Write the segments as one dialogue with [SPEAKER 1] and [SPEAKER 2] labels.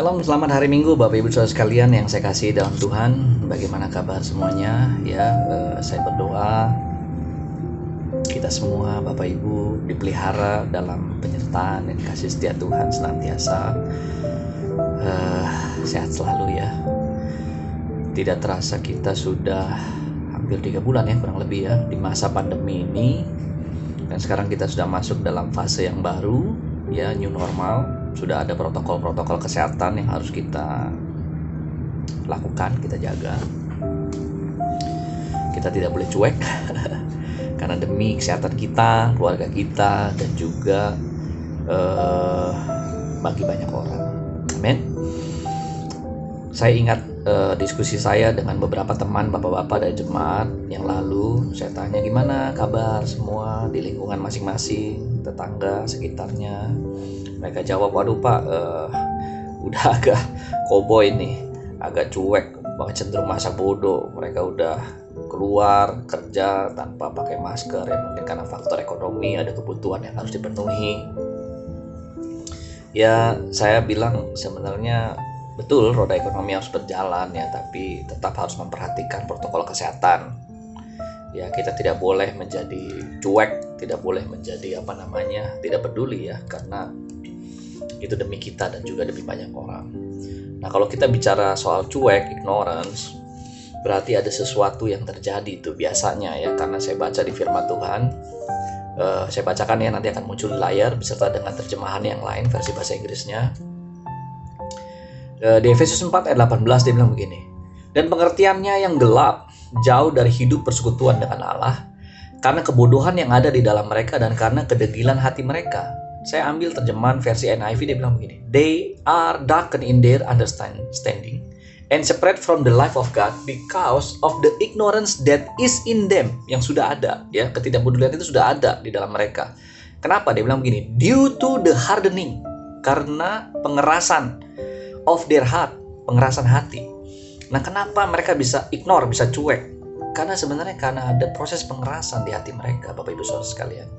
[SPEAKER 1] Shalom, selamat hari Minggu Bapak Ibu Saudara sekalian yang saya kasih dalam Tuhan. Bagaimana kabar semuanya? Saya berdoa kita semua Bapak Ibu dipelihara dalam penyertaan dan kasih setia Tuhan senantiasa. Sehat selalu ya. Tidak terasa kita sudah hampir 3 bulan ya, kurang lebih ya, di masa pandemi ini. Dan sekarang kita sudah masuk dalam fase yang baru ya, new normal. Sudah ada protokol-protokol kesehatan yang harus kita lakukan, kita jaga. Kita tidak boleh cuek karena demi kesehatan kita, keluarga kita, dan juga bagi banyak orang. Amin. Saya ingat diskusi saya dengan beberapa teman bapak-bapak dari jemaat yang lalu. Saya tanya gimana kabar semua di lingkungan masing-masing, tetangga sekitarnya. Mereka jawab, waduh Pak, udah agak koboi nih, agak cuek, cenderung masa bodoh. Mereka udah keluar kerja tanpa pakai masker ya, mungkin karena faktor ekonomi, ada kebutuhan yang harus dipenuhi. Ya, saya bilang sebenarnya betul roda ekonomi harus berjalan ya, tapi tetap harus memperhatikan protokol kesehatan. Ya, kita tidak boleh menjadi cuek, tidak boleh menjadi tidak peduli ya, karena itu demi kita dan juga demi banyak orang. Nah, kalau kita bicara soal cuek, ignorance, berarti ada sesuatu yang terjadi itu biasanya ya, karena saya baca di firman Tuhan. Saya bacakan ya, nanti akan muncul di layar beserta dengan terjemahan yang lain versi bahasa Inggrisnya. Di Efesus 4 ayat 18 dia bilang begini, dan pengertiannya yang gelap jauh dari hidup persekutuan dengan Allah karena kebodohan yang ada di dalam mereka dan karena kedegilan hati mereka. Saya ambil terjemahan versi NIV, dia bilang begini, they are darkened in their understanding and separate from the life of God because of the ignorance that is in them. Yang sudah ada ya, ketidakpedulian itu sudah ada di dalam mereka. Kenapa? Dia bilang begini, due to the hardening, karena pengerasan of their heart, pengerasan hati. Nah, kenapa mereka bisa ignore, bisa cuek? Karena sebenarnya karena ada proses pengerasan di hati mereka, Bapak Ibu Saudara sekalian.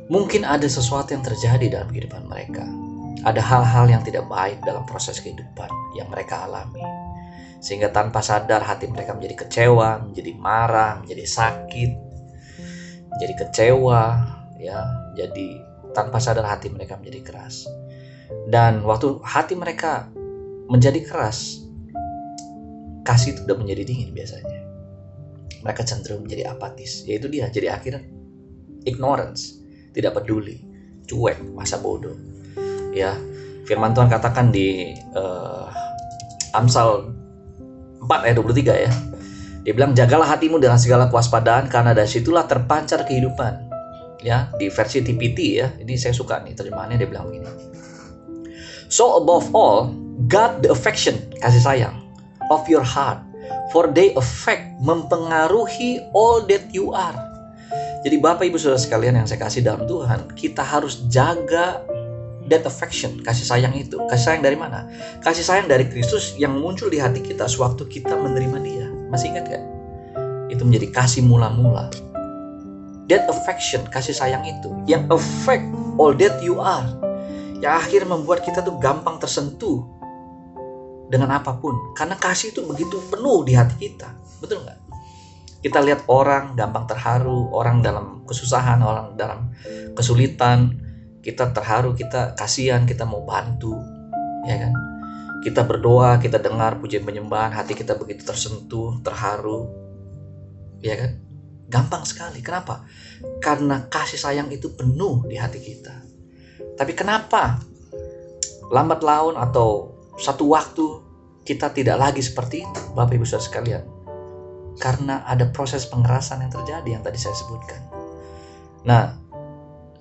[SPEAKER 1] Mungkin ada sesuatu yang terjadi dalam kehidupan mereka. Ada hal-hal yang tidak baik dalam proses kehidupan yang mereka alami. Sehingga tanpa sadar hati mereka menjadi kecewa, menjadi marah, menjadi sakit, menjadi kecewa, ya. Jadi tanpa sadar hati mereka menjadi keras. Dan waktu hati mereka menjadi keras, kasih itu sudah menjadi dingin biasanya. Mereka cenderung menjadi apatis. Yaitu dia, jadi akhirnya ignorance, tidak peduli, cuek, masa bodoh. Ya, firman Tuhan katakan di Amsal 4 ayat 23 ya. Dia bilang, jagalah hatimu dengan segala kewaspadaan karena dari situlah terpancar kehidupan. Ya, di versi TPT ya. Ini saya suka nih terjemahannya, dia bilang begini. So above all, guard the affection, kasih sayang, of your heart, for they affect, mempengaruhi all that you are. Jadi Bapak Ibu Saudara sekalian yang saya kasih dalam Tuhan, kita harus jaga that affection, kasih sayang itu. Kasih sayang dari mana? Kasih sayang dari Kristus yang muncul di hati kita sewaktu kita menerima Dia. Masih ingat gak? Itu menjadi kasih mula-mula. That affection, kasih sayang itu, yang affect all that you are, yang akhirnya membuat kita tuh gampang tersentuh dengan apapun. Karena kasih itu begitu penuh di hati kita. Betul gak? Kita lihat orang gampang terharu, orang dalam kesusahan, orang dalam kesulitan, kita terharu, kita kasihan, kita mau bantu, ya kan? Kita berdoa, kita dengar pujian penyembahan, hati kita begitu tersentuh, terharu, ya kan? Gampang sekali. Kenapa? Karena kasih sayang itu penuh di hati kita. Tapi kenapa lambat laun atau satu waktu kita tidak lagi seperti itu, Bapak Ibu Saudara sekalian? Karena ada proses pengerasan yang terjadi yang tadi saya sebutkan. Nah,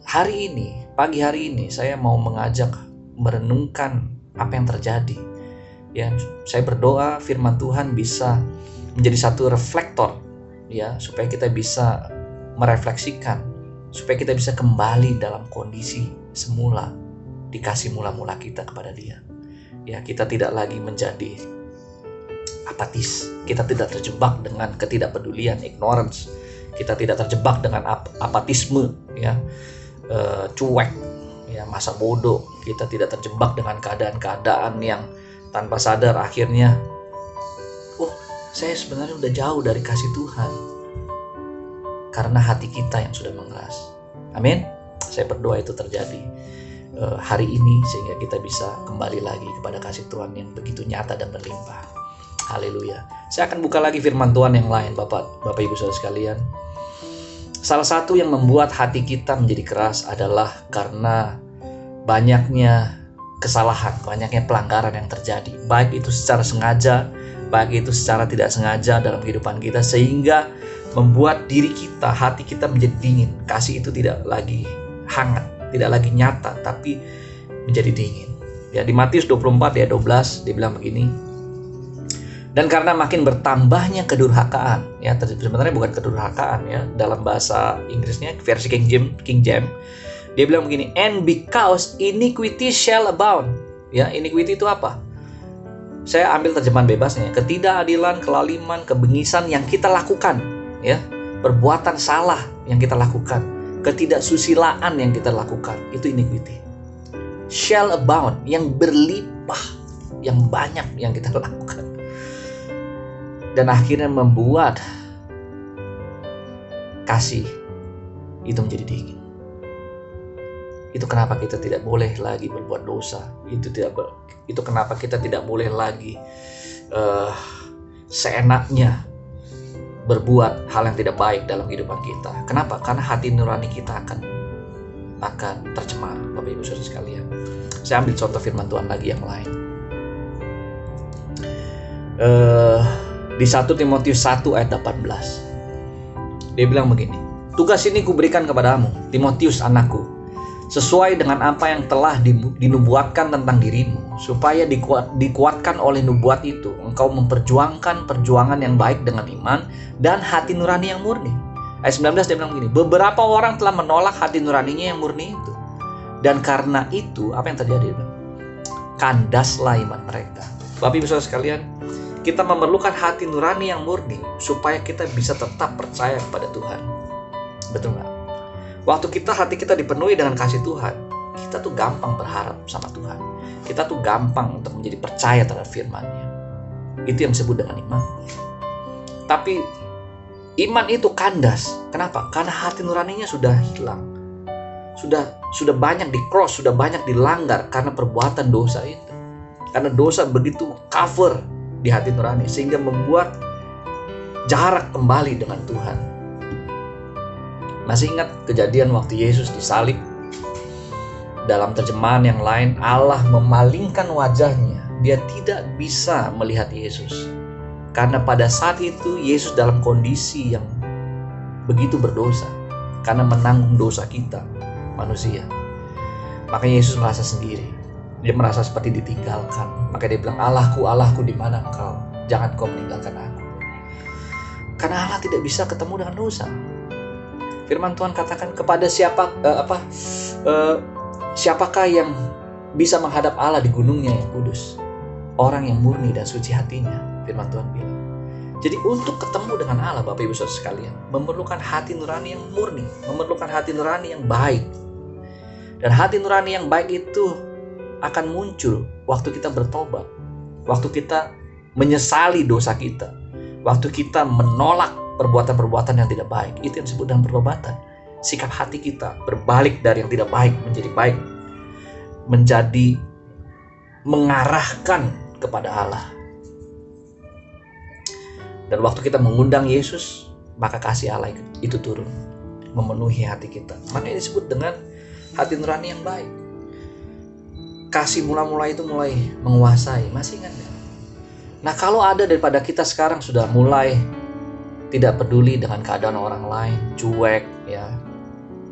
[SPEAKER 1] hari ini, pagi hari ini saya mau mengajak merenungkan apa yang terjadi. Ya, saya berdoa firman Tuhan bisa menjadi satu reflektor ya, supaya kita bisa merefleksikan, supaya kita bisa kembali dalam kondisi semula, dikasih mula-mula kita kepada Dia. Ya, kita tidak lagi menjadi apatis, kita tidak terjebak dengan ketidakpedulian, ignorance, kita tidak terjebak dengan apatisme, ya, cuek, ya, masa bodoh, Kita tidak terjebak dengan keadaan-keadaan yang tanpa sadar akhirnya, saya sebenarnya udah jauh dari kasih Tuhan. Karena hati kita yang sudah mengeras. Amin. Saya berdoa itu terjadi hari ini sehingga kita bisa kembali lagi kepada kasih Tuhan yang begitu nyata dan berlimpah. Haleluya. Saya akan buka lagi firman Tuhan yang lain, Bapak Ibu Saudara sekalian. Salah satu yang membuat hati kita menjadi keras adalah karena banyaknya kesalahan, banyaknya pelanggaran yang terjadi, baik itu secara sengaja, baik itu secara tidak sengaja dalam kehidupan kita, sehingga membuat diri kita, hati kita menjadi dingin. Kasih itu tidak lagi hangat, tidak lagi nyata, tapi menjadi dingin. Ya, di Matius 24 ayat 12 dia bilang begini. Dan karena makin bertambahnya kedurhakaan, ya sebenarnya bukan kedurhakaan ya, dalam bahasa Inggrisnya versi King James, dia bilang begini, and because iniquity shall abound. Ya, iniquity itu apa? Saya ambil terjemahan bebasnya, ketidakadilan, kelaliman, kebengisan yang kita lakukan, ya, perbuatan salah yang kita lakukan, ketidaksusilaan yang kita lakukan, itu iniquity. Shall abound, yang berlimpah, yang banyak yang kita lakukan. Dan akhirnya membuat kasih itu menjadi dingin. Itu kenapa kita tidak boleh lagi berbuat dosa. Itu kenapa kita tidak boleh lagi seenaknya berbuat hal yang tidak baik dalam kehidupan kita. Kenapa? Karena hati nurani kita akan tercemar, Bapak Ibu Saudara sekalian. Saya ambil contoh firman Tuhan lagi yang lain. Di 1 Timotius 1 ayat 18. Dia bilang begini, tugas ini kuberikan kepadamu, Timotius anakku, sesuai dengan apa yang telah dinubuatkan tentang dirimu, supaya dikuatkan oleh nubuat itu, engkau memperjuangkan perjuangan yang baik dengan iman dan hati nurani yang murni. Ayat 19 dia bilang begini, beberapa orang telah menolak hati nuraninya yang murni itu. Dan karena itu, apa yang terjadi? Kandaslah iman mereka. Bapak Ibu Saudara sekalian, kita memerlukan hati nurani yang murni supaya kita bisa tetap percaya kepada Tuhan. Betul nggak? Waktu hati kita dipenuhi dengan kasih Tuhan, kita tuh gampang berharap sama Tuhan. Kita tuh gampang untuk menjadi percaya terhadap firman-Nya. Itu yang disebut dengan iman. Tapi iman itu kandas. Kenapa? Karena hati nuraninya sudah hilang. Sudah banyak di-cross, sudah banyak dilanggar karena perbuatan dosa itu. Karena dosa begitu cover di hati nurani sehingga membuat jarak kembali dengan Tuhan. Masih ingat kejadian waktu Yesus disalib? Dalam terjemahan yang lain, Allah memalingkan wajahnya. Dia tidak bisa melihat Yesus. Karena pada saat itu Yesus dalam kondisi yang begitu berdosa. Karena menanggung dosa kita, manusia. Makanya Yesus merasa sendiri. Dia merasa seperti ditinggalkan. Maka dia bilang, Allahku, Allahku, di mana engkau? Jangan kau meninggalkan aku. Karena Allah tidak bisa ketemu dengan dosa. Firman Tuhan katakan, kepada siapakah yang bisa menghadap Allah di gunungnya yang kudus? Orang yang murni dan suci hatinya, firman Tuhan bilang. Jadi untuk ketemu dengan Allah, Bapak Ibu Saudara sekalian, memerlukan hati nurani yang murni, memerlukan hati nurani yang baik. Dan hati nurani yang baik itu akan muncul waktu kita bertobat, waktu kita menyesali dosa kita, waktu kita menolak perbuatan-perbuatan yang tidak baik. Itu yang disebut dengan pertobatan. Sikap hati kita berbalik dari yang tidak baik menjadi baik, menjadi mengarahkan kepada Allah. Dan waktu kita mengundang Yesus, maka kasih Allah itu turun, memenuhi hati kita. Makanya disebut dengan hati nurani yang baik. Kasih mula-mula itu mulai menguasai. Masih ingat ya? Nah, kalau ada daripada kita sekarang sudah mulai tidak peduli dengan keadaan orang lain, cuek ya,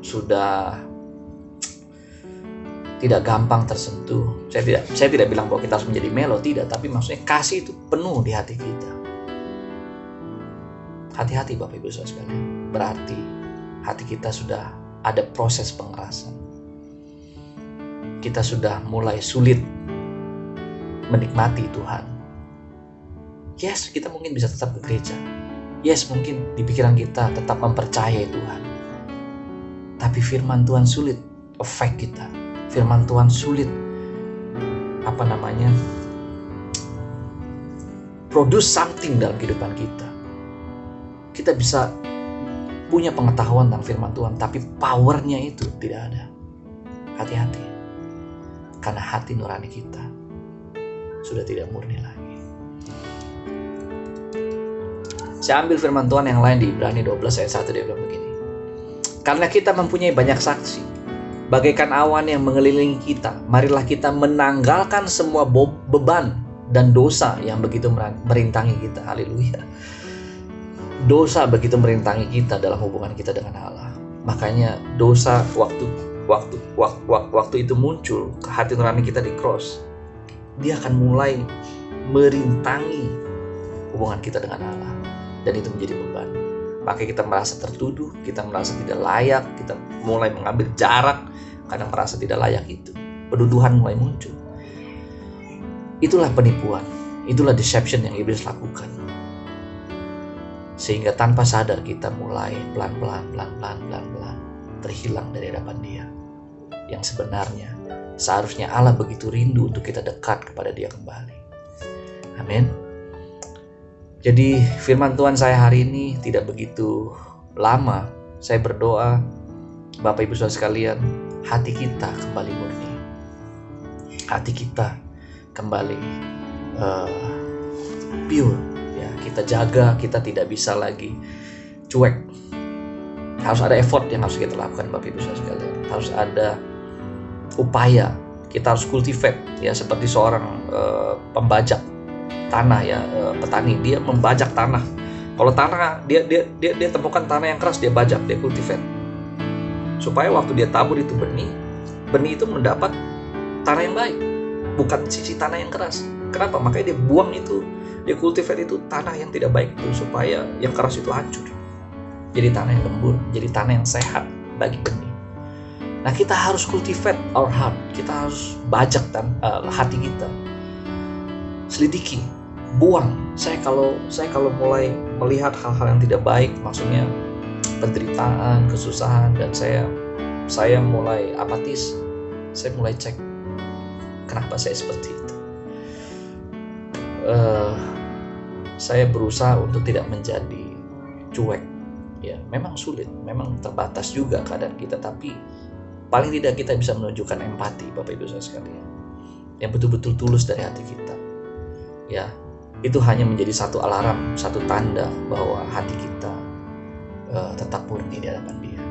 [SPEAKER 1] sudah tidak gampang tersentuh. Saya tidak bilang bahwa kita harus menjadi melo, tidak, tapi maksudnya kasih itu penuh di hati kita. Hati-hati Bapak Ibu Saudara sekalian. Berarti hati kita sudah ada proses pengerasan. Kita sudah mulai sulit menikmati Tuhan. Yes, kita mungkin bisa tetap ke gereja. Yes, mungkin di pikiran kita tetap mempercayai Tuhan. Tapi firman Tuhan sulit affect kita. Firman Tuhan sulit produce something dalam kehidupan kita. Kita bisa punya pengetahuan tentang firman Tuhan, tapi powernya itu tidak ada. Hati-hati, karena hati nurani kita sudah tidak murni lagi. Saya ambil firman Tuhan yang lain di Ibrani 12 ayat 1, dia bilang begini. Karena kita mempunyai banyak saksi, bagaikan awan yang mengelilingi kita, marilah kita menanggalkan semua beban dan dosa yang begitu merintangi kita. Haleluya. Dosa begitu merintangi kita dalam hubungan kita dengan Allah. Makanya dosa waktu itu muncul ke hati nurani kita di cross, dia akan mulai merintangi hubungan kita dengan Allah, dan itu menjadi beban. Maka kita merasa tertuduh, kita merasa tidak layak, kita mulai mengambil jarak karena merasa tidak layak itu. Penuduhan mulai muncul. Itulah penipuan, itulah deception yang iblis lakukan. Sehingga tanpa sadar kita mulai pelan-pelan terhilang dari hadapan Dia. Yang sebenarnya seharusnya Allah begitu rindu untuk kita dekat kepada Dia kembali. Amin. Jadi firman Tuhan saya hari ini tidak begitu lama. Saya berdoa, Bapak Ibu Saudara sekalian, hati kita kembali murni. Hati kita kembali pure, ya, kita jaga, kita tidak bisa lagi cuek. Harus ada effort yang harus kita lakukan, Bapak Ibu Saudara sekalian. Harus ada upaya, kita harus cultivate, ya, seperti seorang pembajak tanah, ya, petani, dia membajak tanah. Kalau tanah dia temukan tanah yang keras, dia bajak, dia cultivate, supaya waktu dia tabur itu benih itu mendapat tanah yang baik, bukan sisi tanah yang keras. Kenapa? Makanya dia buang itu, dia cultivate itu tanah yang tidak baik itu, supaya yang keras itu hancur, jadi tanah yang lembut, jadi tanah yang sehat bagi benih. Nah, kita harus cultivate our heart, kita harus bajak hati kita, selidiki, buang. Saya kalau mulai melihat hal-hal yang tidak baik, maksudnya penderitaan, kesusahan, dan saya mulai apatis, saya mulai cek kenapa saya seperti itu. Saya berusaha untuk tidak menjadi cuek. Ya, memang sulit, memang terbatas juga keadaan kita, tapi paling tidak kita bisa menunjukkan empati, Bapak Ibu Saudara sekalian, yang betul-betul tulus dari hati kita. Ya, itu hanya menjadi satu alarm, satu tanda bahwa hati kita tetap murni di hadapan Dia.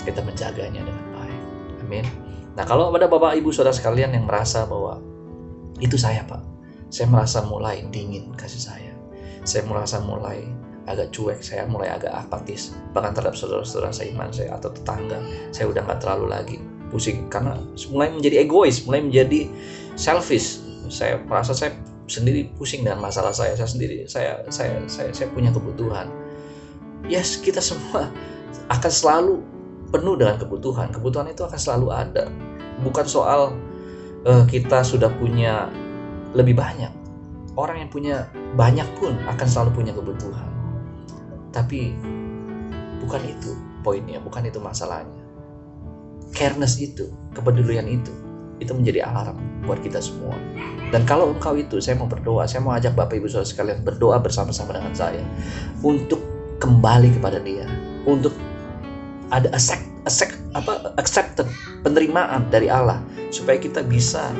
[SPEAKER 1] Kita menjaganya dengan baik. Amin. Nah, kalau ada Bapak Ibu Saudara sekalian yang merasa bahwa itu saya, Pak, saya merasa mulai dingin kasih saya merasa mulai agak cuek, saya mulai agak apatis, bahkan terhadap saudara-saudara seiman saya atau tetangga, saya udah gak terlalu lagi pusing karena mulai menjadi egois, mulai menjadi selfish. Saya merasa saya sendiri pusing dengan masalah saya sendiri, saya punya kebutuhan. Yes, kita semua akan selalu penuh dengan kebutuhan itu akan selalu ada. Bukan soal kita sudah punya lebih banyak. Orang yang punya banyak pun akan selalu punya kebutuhan. Tapi bukan itu poinnya, bukan itu masalahnya. Careness itu, kepedulian itu menjadi alarm buat kita semua. Dan kalau engkau itu, saya mau berdoa, saya mau ajak Bapak Ibu Saudara sekalian berdoa bersama-sama dengan saya untuk kembali kepada Dia, untuk ada accepted, penerimaan dari Allah, supaya kita bisa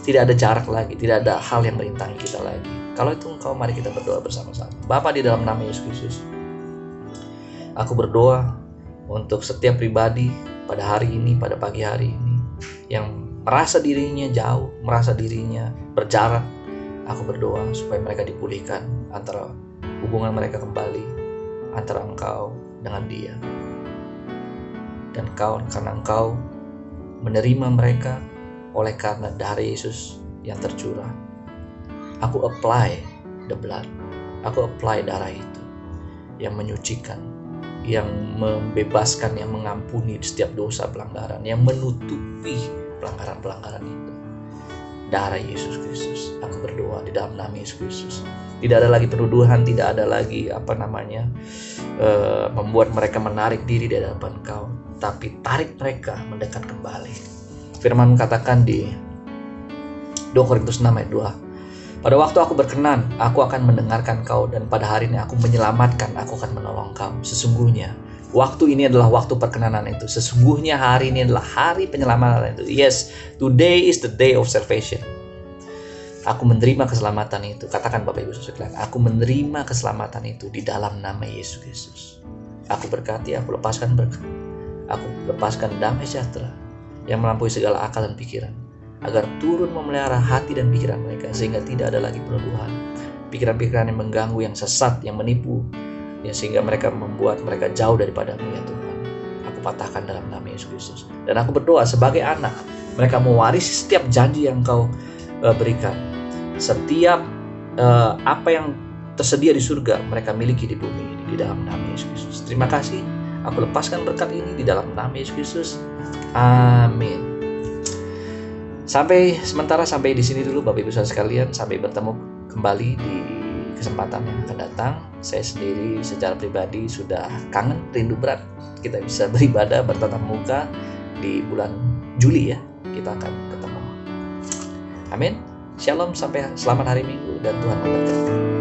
[SPEAKER 1] tidak ada jarak lagi, tidak ada hal yang merintangi kita lagi. Kalau itu engkau, mari kita berdoa bersama-sama. Bapa, di dalam nama Yesus Kristus, aku berdoa untuk setiap pribadi pada hari ini, pada pagi hari ini, yang merasa dirinya jauh, merasa dirinya berjarak. Aku berdoa supaya mereka dipulihkan antara hubungan mereka kembali antara engkau dengan Dia. Dan karena engkau menerima mereka oleh karena darah Yesus yang tercurah, aku apply the blood, aku apply darah itu yang menyucikan, yang membebaskan, yang mengampuni setiap dosa pelanggaran, yang menutupi pelanggaran-pelanggaran itu. Darah Yesus Kristus, aku berdoa di dalam nama Yesus Kristus. Tidak ada lagi penuduhan, tidak ada lagi membuat mereka menarik diri di hadapan Kau, tapi tarik mereka mendekat kembali. Firman katakan di 2 Korintus 6 ayat 2, pada waktu aku berkenan, aku akan mendengarkan kau, dan pada hari ini aku menyelamatkan, aku akan menolong kau. Sesungguhnya waktu ini adalah waktu perkenanan itu. Sesungguhnya hari ini adalah hari penyelamatan itu. Yes, today is the day of salvation. Aku menerima keselamatan itu. Katakan Bapak Ibu sekalian, aku menerima keselamatan itu di dalam nama Yesus Kristus. Aku berkati, aku lepaskan berkat. Aku lepaskan damai sejahtera yang melampaui segala akal dan pikiran, agar turun memelihara hati dan pikiran mereka, sehingga tidak ada lagi penuduhan, pikiran-pikiran yang mengganggu, yang sesat, yang menipu, ya, sehingga mereka membuat mereka jauh daripada-Mu ya Tuhan. Aku patahkan dalam nama Yesus Kristus. Dan aku berdoa sebagai anak, mereka mewarisi setiap janji yang Kau berikan. Setiap apa yang tersedia di surga, mereka miliki di bumi ini, di dalam nama Yesus Kristus. Terima kasih. Aku lepaskan berkat ini di dalam nama Yesus Kristus. Amin. Sampai di sini dulu Bapak Ibu saudara sekalian. Sampai bertemu kembali di kesempatan yang akan datang. Saya sendiri secara pribadi sudah kangen, rindu berat kita bisa beribadah bertatap muka di bulan Juli ya. Kita akan ketemu. Amin. Shalom, selamat hari Minggu dan Tuhan memberkati.